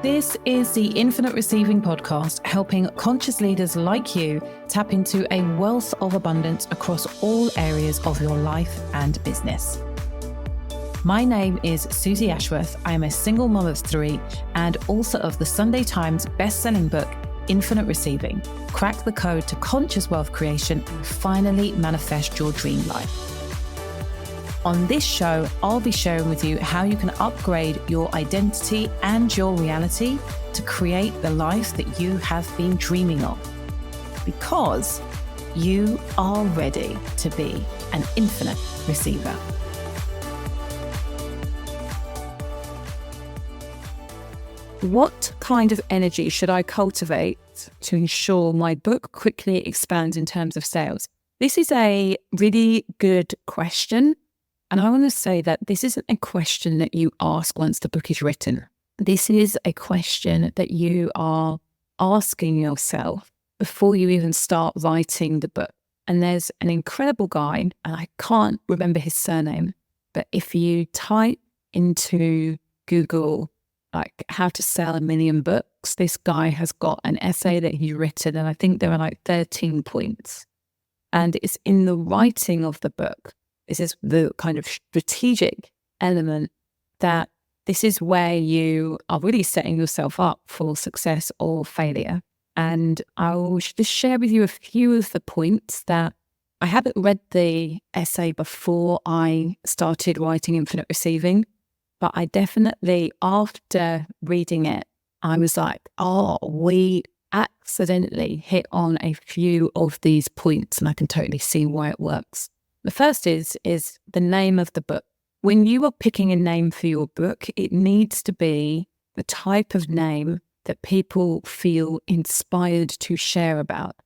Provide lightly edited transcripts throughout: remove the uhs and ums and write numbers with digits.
This is the Infinite Receiving Podcast, helping conscious leaders like you tap into a wealth of abundance across all areas of your life and business. My name is Susie Ashworth. I am a single mom of 3 and author of the Sunday Times best-selling book, Infinite Receiving: Crack the Code to Conscious Wealth Creation and Finally Manifest Your Dream Life. On this show, I'll be sharing with you how you can upgrade your identity and your reality to create the life that you have been dreaming of. Because you are ready to be an infinite receiver. What kind of energy should I cultivate to ensure my book quickly expands in terms of sales? This is a really good question. And I want to say that this isn't a question that you ask once the book is written. This is a question that you are asking yourself before you even start writing the book. And there's an incredible guy, and I can't remember his surname, but if you type into Google, like how to sell 1 million books, this guy has got an essay that he's written, and I think there are like 13 points. And it's in the writing of the book. This is the kind of strategic element that this is where you are really setting yourself up for success or failure. And I'll just share with you a few of the points that I haven't read the essay before I started writing Infinite Receiving, but I definitely, after reading it, I was like, oh, we accidentally hit on a few of these points, and I can totally see why it works. The first is the name of the book. When you are picking a name for your book, it needs to be the type of name that people feel inspired to share about,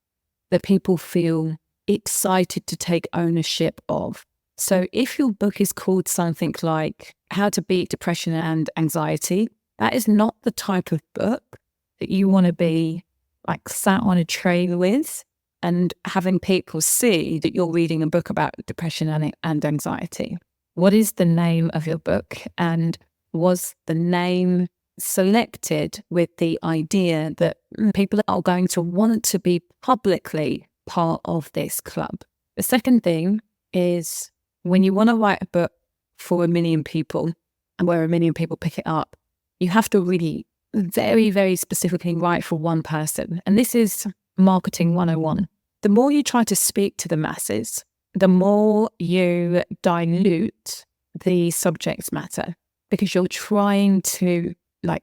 that people feel excited to take ownership of. So if your book is called something like How to Beat Depression and Anxiety, that is not the type of book that you want to be like sat on a train with and having people see that you're reading a book about depression and anxiety. What is the name of your book? And was the name selected with the idea that people are going to want to be publicly part of this club? The second thing is, when you want to write a book for 1 million people and where 1 million people pick it up, you have to really very, very specifically write for one person. And this is marketing 101. The more you try to speak to the masses, the more you dilute the subject matter because you're trying to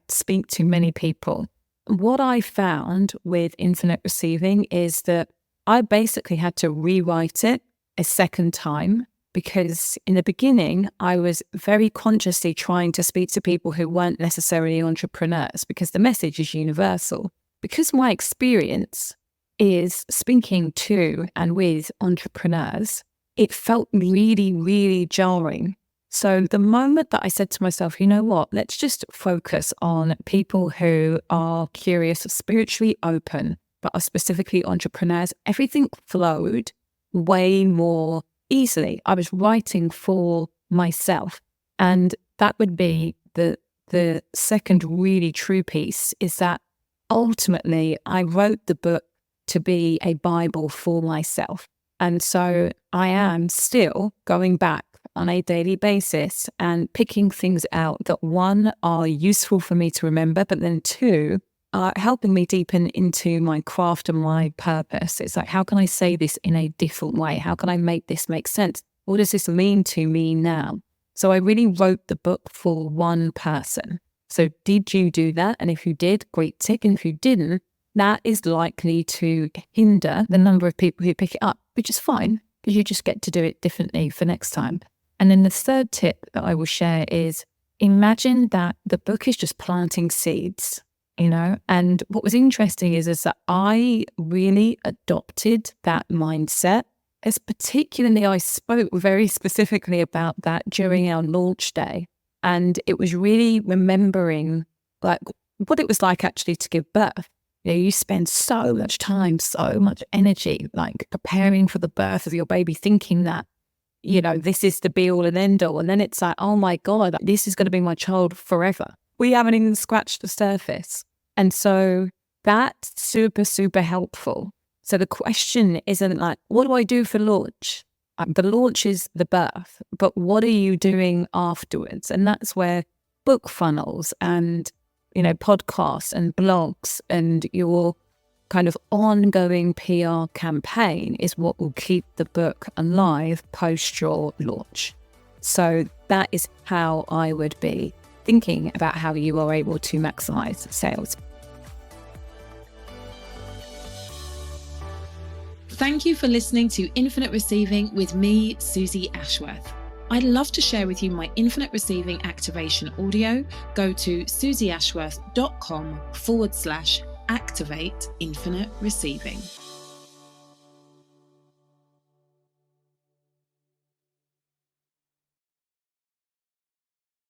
speak to many people. What I found with Infinite Receiving is that I basically had to rewrite it a second time because in the beginning, I was very consciously trying to speak to people who weren't necessarily entrepreneurs because the message is universal. Because my experience is speaking to and with entrepreneurs, it felt really, really jarring. So the moment that I said to myself, you know what, let's just focus on people who are curious, spiritually open, but are specifically entrepreneurs, everything flowed way more easily. I was writing for myself. And that would be the second really true piece, is that ultimately I wrote the book to be a Bible for myself. And so I am still going back on a daily basis and picking things out that, one, are useful for me to remember, but then two, are helping me deepen into my craft and my purpose. It's like, how can I say this in a different way? How can I make this make sense? What does this mean to me now? So I really wrote the book for one person. So did you do that? And if you did, great tick. And if you didn't, that is likely to hinder the number of people who pick it up, which is fine because you just get to do it differently for next time. And then the third tip that I will share is, imagine that the book is just planting seeds, and what was interesting is that I really adopted that mindset, as particularly I spoke very specifically about that during our launch day. And it was really remembering what it was like actually to give birth. You spend so much time, so much energy, preparing for the birth of your baby, thinking that, this is the be all and end all. And then it's like, oh my God, this is going to be my child forever. we haven't even scratched the surface. And so that's super, super helpful. So the question isn't like, what do I do for launch? The launch is the birth, but what are you doing afterwards? And that's where book funnels and, podcasts and blogs and your kind of ongoing PR campaign is what will keep the book alive post your launch. So that is how I would be thinking about how you are able to maximize sales. Thank you for listening to Infinite Receiving with me, Susie Ashworth. I'd love to share with you my Infinite Receiving activation audio. Go to susieashworth.com/activate infinite receiving.